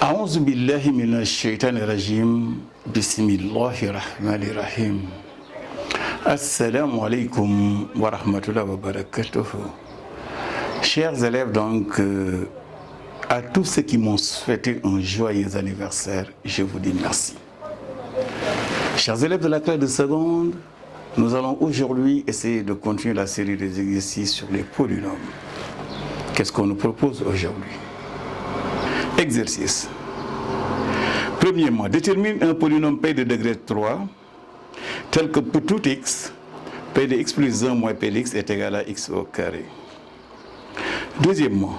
أعوذ بالله من الشيطان الرجيم بسم الله الرحمن الرحيم السلام عليكم ورحمة الله وبركاته. Chers élèves, donc, à tous ceux qui m'ont souhaité un joyeux anniversaire, je vous dis merci. Chers élèves de la classe de seconde, nous allons aujourd'hui essayer de continuer la série des exercices sur les polynômes. Qu'est-ce qu'on nous propose aujourd'hui? Exercice. Premièrement, détermine un polynôme p de degré 3 tel que pour tout x, p de x plus 1 moins p de x est égal à x au carré. Deuxièmement,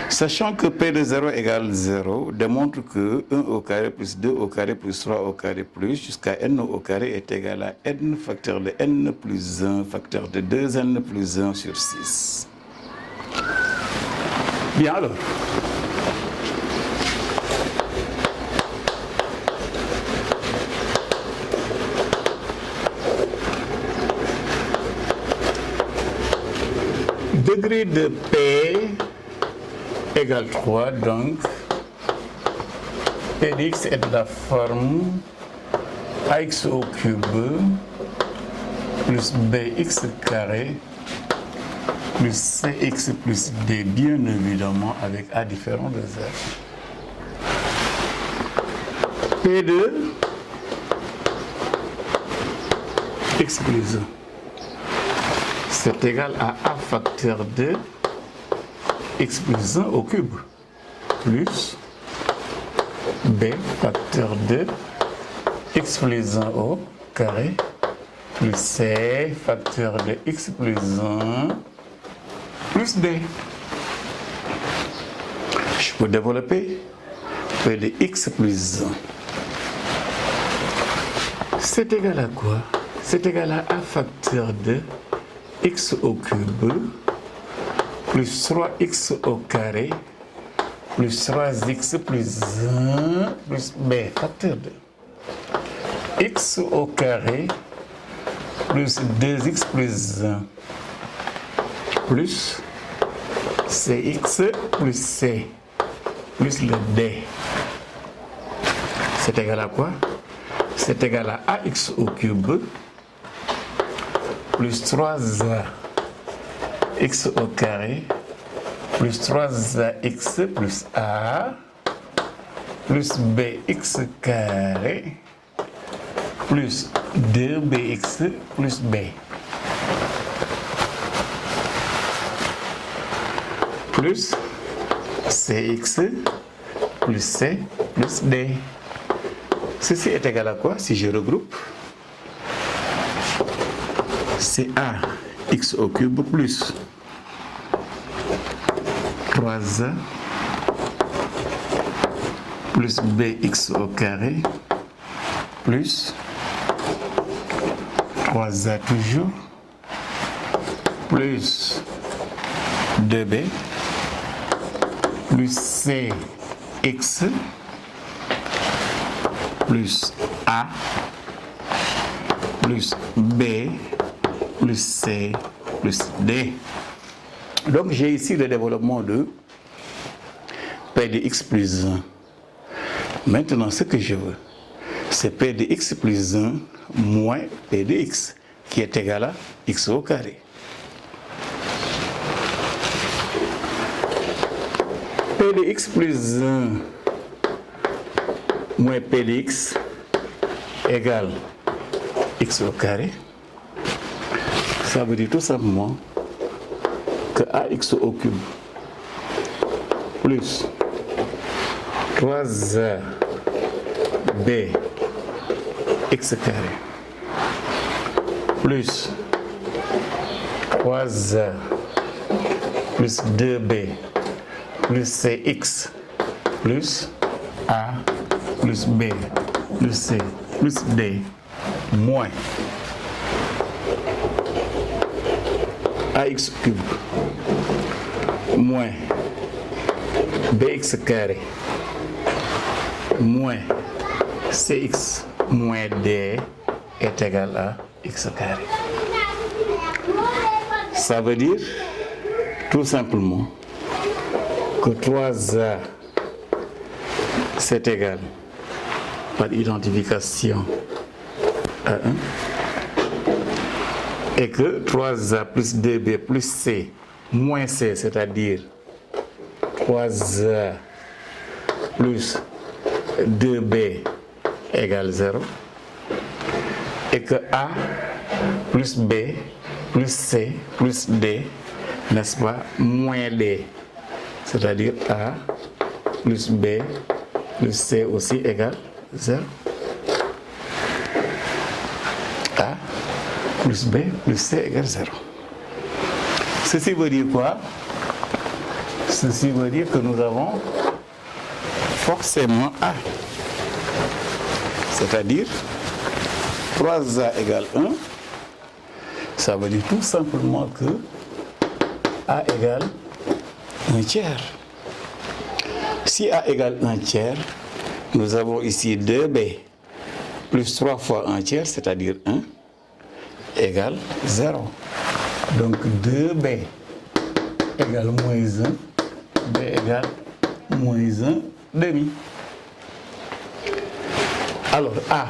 sachant que p de 0 égale 0, démontre que 1 au carré plus 2 au carré plus 3 au carré plus jusqu'à n au carré est égal à n facteur de n plus 1 facteur de 2n plus 1 sur 6. Bien alors. Degré de P égale 3, donc P de x est de la forme ax au cube plus bx carré plus cx plus d, bien évidemment avec a différent de 0. P de x plus 1. C'est égal à a facteur de x plus 1 au cube plus b facteur de x plus 1 au carré plus c facteur de x plus 1 plus d. Je peux développer p de x plus 1. C'est égal à quoi? C'est égal à a facteur de x au cube plus 3x au carré plus 3x plus 1 plus b facteur de x au carré plus 2x plus 1 plus cx plus c plus le d. C'est égal à quoi? C'est égal à ax au cube plus 3a x au carré plus 3ax plus a plus bx carré plus 2bx plus b plus cx plus c plus d. Ceci est égal à quoi si je regroupe? C'est a x au cube plus 3a plus bx au carré plus 3a toujours plus 2b plus cx plus a plus b plus c plus d. Donc j'ai ici le développement de p de x plus 1. Maintenant ce que je veux, c'est p de x plus 1 moins p de x qui est égal à x au carré. P de x plus 1 moins p de x égale x au carré. Ça veut dire tout simplement que ax au cube plus 3ab x carré plus 3a plus 2b plus cx plus a plus b plus c plus d moins ax cube moins bx carré moins cx moins d est égal à x carré. Ça veut dire tout simplement que 3a c'est égal, par identification, à 1, et que 3A plus 2B plus C moins C, c'est-à-dire 3A plus 2B égale 0, et que A plus B plus C plus D, n'est-ce pas, moins D, c'est-à-dire A plus B plus C aussi égale 0. A plus B plus C égale 0. Ceci veut dire quoi? Ceci veut dire que nous avons forcément A. C'est-à-dire 3A égale 1. Ça veut dire tout simplement que A égale 1 tiers. Si A égale 1 tiers, nous avons ici 2B plus 3 fois 1 tiers, c'est-à-dire 1, égale 0. Donc 2B égale moins 1, B égale moins 1 demi. Alors A,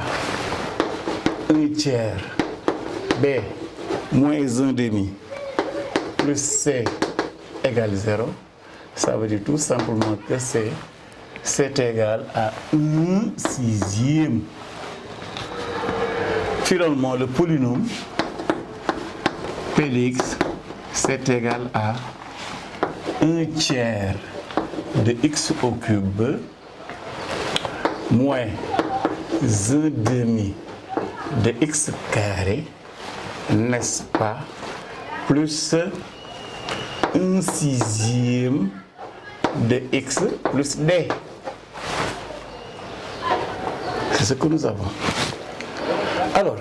1 tiers, B, moins 1 demi, plus C égale 0. Ça veut dire tout simplement que c'est égal à 1 sixième. Finalement, le polynôme P de x, c'est égal à 1 tiers de x au cube moins 1 demi de x carré, n'est-ce pas, plus 1 sixième de x plus d. C'est ce que nous avons. Alors,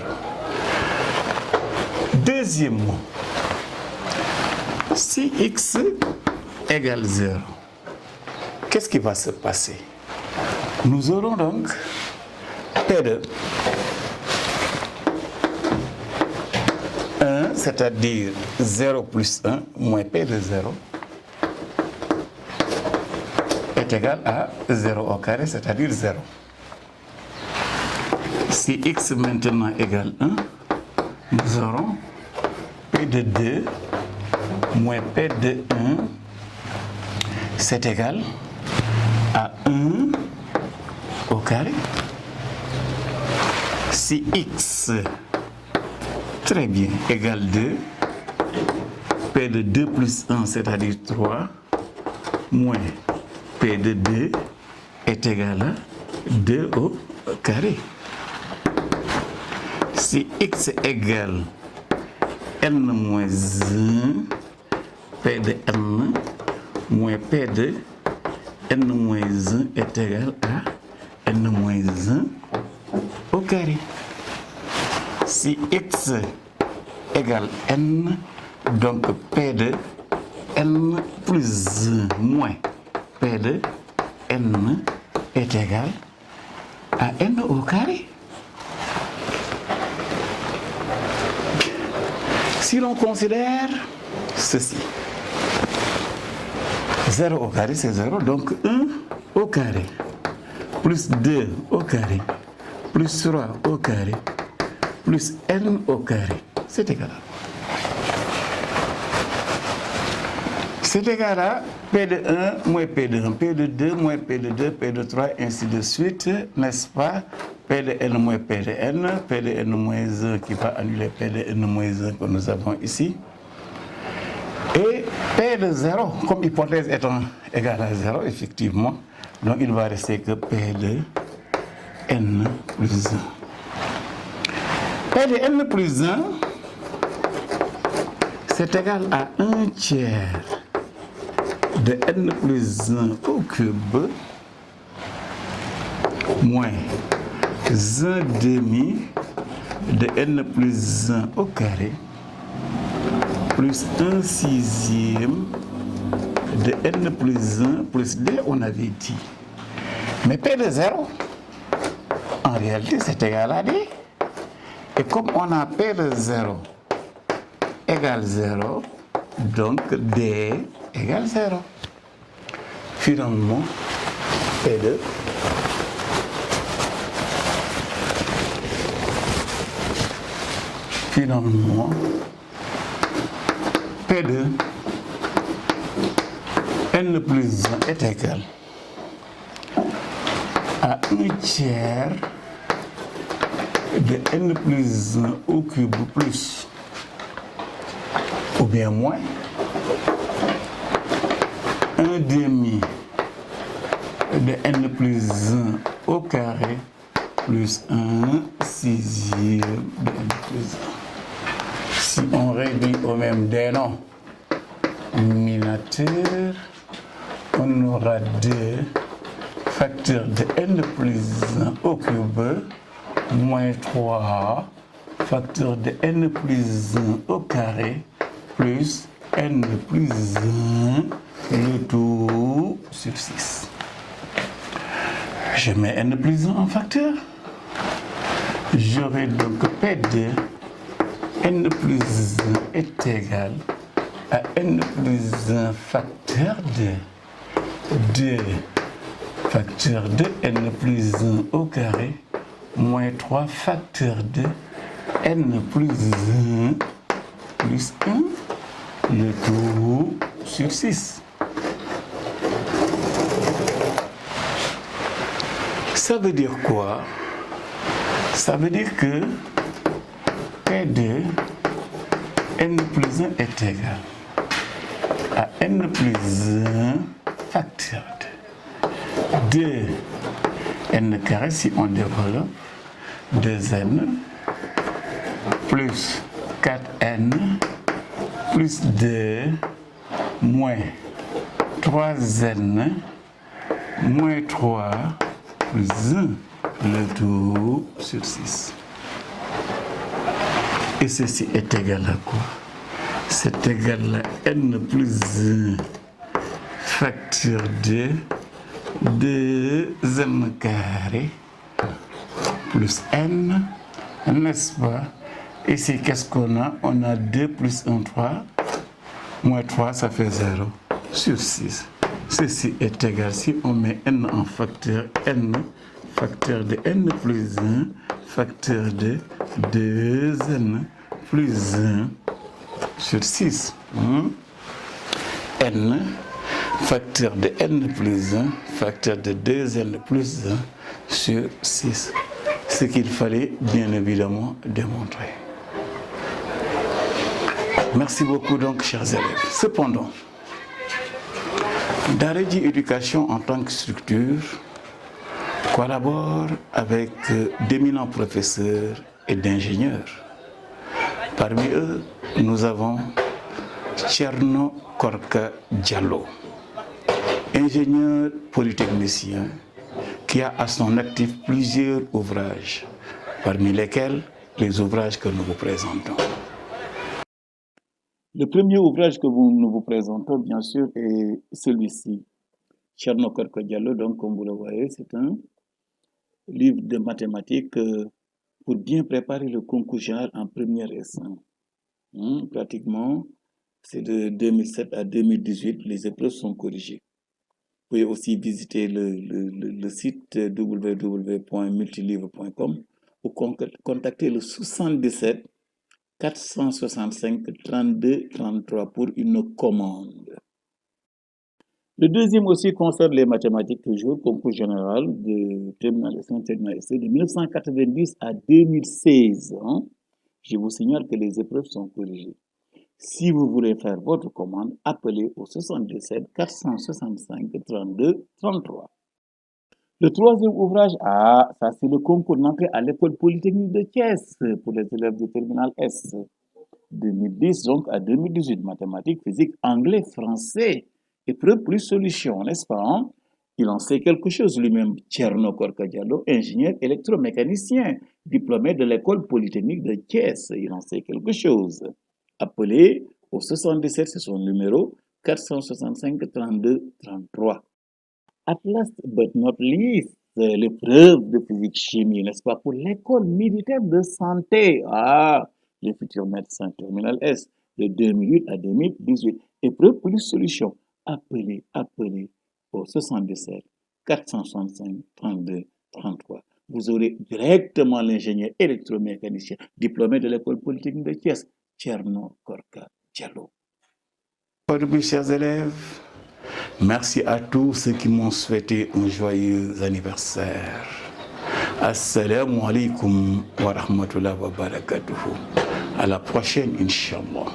deuxièmement, si x égale 0, qu'est-ce qui va se passer? Nous aurons donc P de 1, c'est-à-dire 0 plus 1 moins P de 0 est égal à 0 au carré, c'est-à-dire 0. Si x maintenant égale 1, nous aurons P de 2 moins P de 1, c'est égal à 1 au carré. Si x, très bien, égale 2, P de 2 plus 1, c'est-à-dire 3, moins P de 2 est égal à 2 au carré. Si x égale n moins 1, P de n moins P de n moins 1 est égal à n moins 1 au carré. Si x égale n, donc P de n plus 1 moins P de n est égal à n au carré. Si l'on considère ceci, 0 au carré c'est 0, donc 1 au carré, plus 2 au carré, plus 3 au carré, plus n au carré, c'est égal à. C'est égal à P de 1 moins P de 1, P de 2 moins P de 2, P de 3, ainsi de suite, n'est-ce pas? P de n moins P de n, P de n moins 1 qui va annuler P de n moins 1 que nous avons ici. Et P de 0, comme hypothèse étant égale à 0, effectivement, donc il va rester que P de n plus 1. P de n plus 1, c'est égal à 1 tiers de n plus 1 au cube moins 1 demi de n plus 1 au carré plus 1 sixième de n plus 1 plus d, on avait dit. Mais P de 0, en réalité, c'est égal à d. Et comme on a P de 0 égale 0, donc d égale 0. Finalement, P de finalement, P de n plus 1 est égal à 1/3 de n plus 1 au cube plus ou bien moins 1/2 de n plus 1 au carré plus 1/6 de n plus 1. Si on réduit au même dénominateur, on aura 2 facteurs de n plus 1 au cube moins 3 facteurs de n plus 1 au carré plus n plus 1 le tout sur 6. Je mets n plus 1 en facteur. J'aurai donc P de n plus 1 est égal à n plus 1 facteur de 2 facteur de n plus 1 au carré moins 3 facteur de n plus 1 plus 1 le tout sur 6. Ça veut dire quoi? Ça veut dire que P de n plus 1 est égal à n plus 1 facteur de 2 n carré, si on développe, 2n plus 4n plus 2 moins 3n moins 3 plus 1 le tout sur 6. Et ceci est égal à quoi? C'est égal à n plus 1 facteur de 2n carré plus n, n'est-ce pas? Ici, qu'est-ce qu'on a? On a 2 plus 1, 3, moins 3, ça fait 0 sur 6. Ceci est égal, si on met n en facteur, n facteur de n plus 1 facteur de 2n plus 1 sur 6. N facteur de n plus 1 facteur de 2n plus 1 sur 6. Ce qu'il fallait bien évidemment démontrer. Merci beaucoup donc, chers élèves. Cependant, Dareji Éducation en tant que structure collabore avec d'éminents professeurs et d'ingénieurs. Parmi eux, nous avons Thierno Korka Diallo, ingénieur polytechnicien qui a à son actif plusieurs ouvrages, parmi lesquels les ouvrages que nous vous présentons. Le premier ouvrage que nous vous présentons, bien sûr, est celui-ci, Thierno Korka Diallo. Donc, comme vous le voyez, c'est un livre de mathématiques pour bien préparer le concours général en première S1. Pratiquement, c'est de 2007 à 2018, les épreuves sont corrigées. Vous pouvez aussi visiter le site www.multilivre.com ou contacter le 77 465 32 33 pour une commande. Le deuxième aussi concerne les mathématiques toujours, concours général de terminale S1, terminale S2 de 1990 à 2016. Je vous signale que les épreuves sont corrigées. Si vous voulez faire votre commande, appelez au 77 465 32 33. Le troisième ouvrage, ça c'est le concours d'entrée à l'école polytechnique de Thiès pour les élèves de terminale S. 2010 donc à 2018, mathématiques, physique, anglais, français, épreuve plus solution, n'est-ce pas? Il en sait quelque chose lui-même, Thierno Korka Diallo, ingénieur électromécanicien, diplômé de l'école polytechnique de Thiès. Il en sait quelque chose. Appelez au 77, c'est son numéro, 465 32 33. At last but not least, l'épreuve de physique-chimie, n'est-ce pas, pour l'école militaire de santé. Les futurs médecins terminal S, de 2008 à 2018. Épreuve plus solution. Appelez au 77 465 32 33. vous aurez directement l'ingénieur électromécanicien diplômé de l'école polytechnique de Thiès, Thierno Korka Diallo. Chers élèves, merci à tous ceux qui m'ont souhaité un joyeux anniversaire. Assalamu alaikum wa rahmatullahi wa barakatuhu. À la prochaine, Inch'Allah.